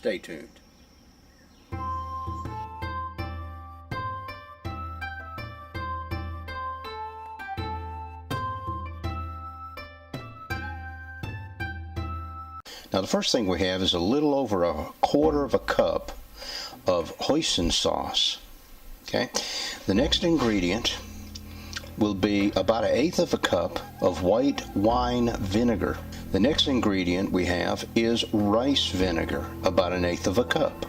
Stay tuned. Now the first thing we have is a little over a quarter of a cup of hoisin sauce. Okay. The next ingredient will be about 1/8 of a cup of white wine vinegar. The next ingredient we have is rice vinegar, about 1/8 of a cup.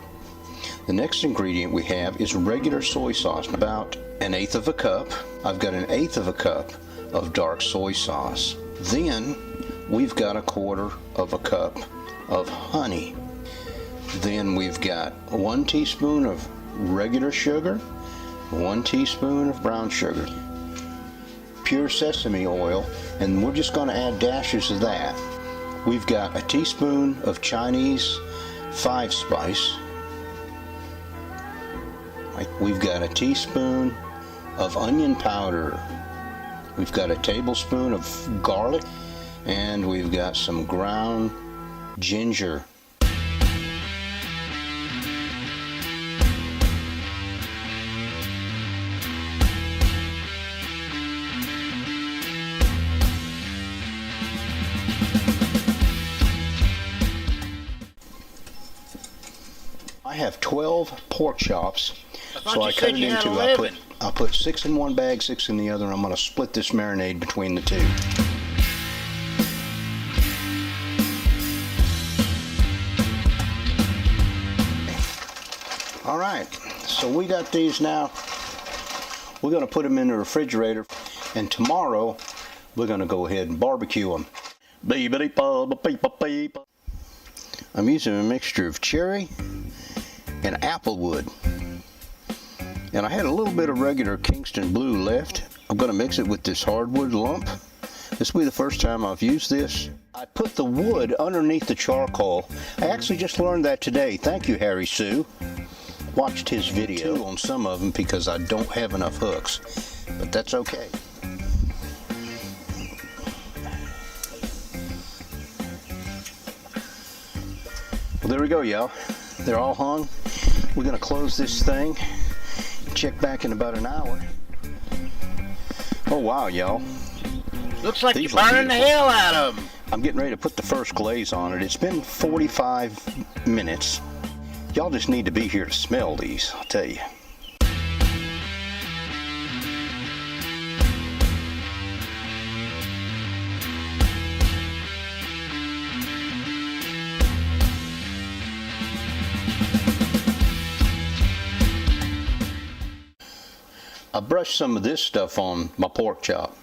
The next ingredient we have is regular soy sauce, about 1/8 of a cup. I've got 1/8 of a cup of dark soy sauce. Then we've got 1/4 of a cup of honey. Then we've got 1 teaspoon of regular sugar, 1 teaspoon of brown sugar, pure sesame oil, and we're just going to add dashes of that. We've got 1 teaspoon of Chinese 5-spice. We've got 1 teaspoon of onion powder. We've got 1 tablespoon of garlic, and we've got some ground ginger. I have 12 pork chops, so I cut it into, I put 6 in one bag, 6 in the other, and I'm going to split this marinade between the two. Alright, so we got these now. We're going to put them in the refrigerator, and tomorrow we're going to go ahead and barbecue them. I'm using a mixture of cherry and applewood, and I had a little bit of regular Kingston Blue left. I'm going to mix it with this hardwood lump. This will be the first time I've used this. I put the wood underneath the charcoal. I actually just learned that today. Thank you, Harry Sue. Watched his video on some of them because I don't have enough hooks, but that's okay. Well, there we go, y'all. They're all hung. We're going to close this thing, check back in about an hour. Oh wow, y'all. Looks like you're burning the hell out of them. I'm getting ready to put the first glaze on it. It's been 45 minutes. Y'all just need to be here to smell these, I'll tell you. I brushed some of this stuff on my pork chop.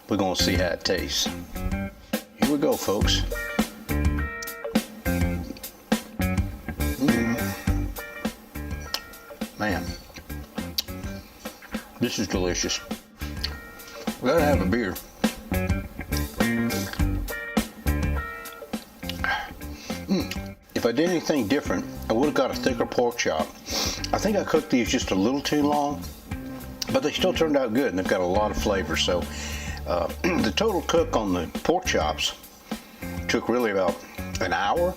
We're gonna see how it tastes. Here we go, folks. Man, this is delicious. We gotta have a beer. If I did anything different, I would have got a thicker pork chop. I think I cooked these just a little too long, but they still turned out good, and they've got a lot of flavor. So the total cook on the pork chops took really about an hour.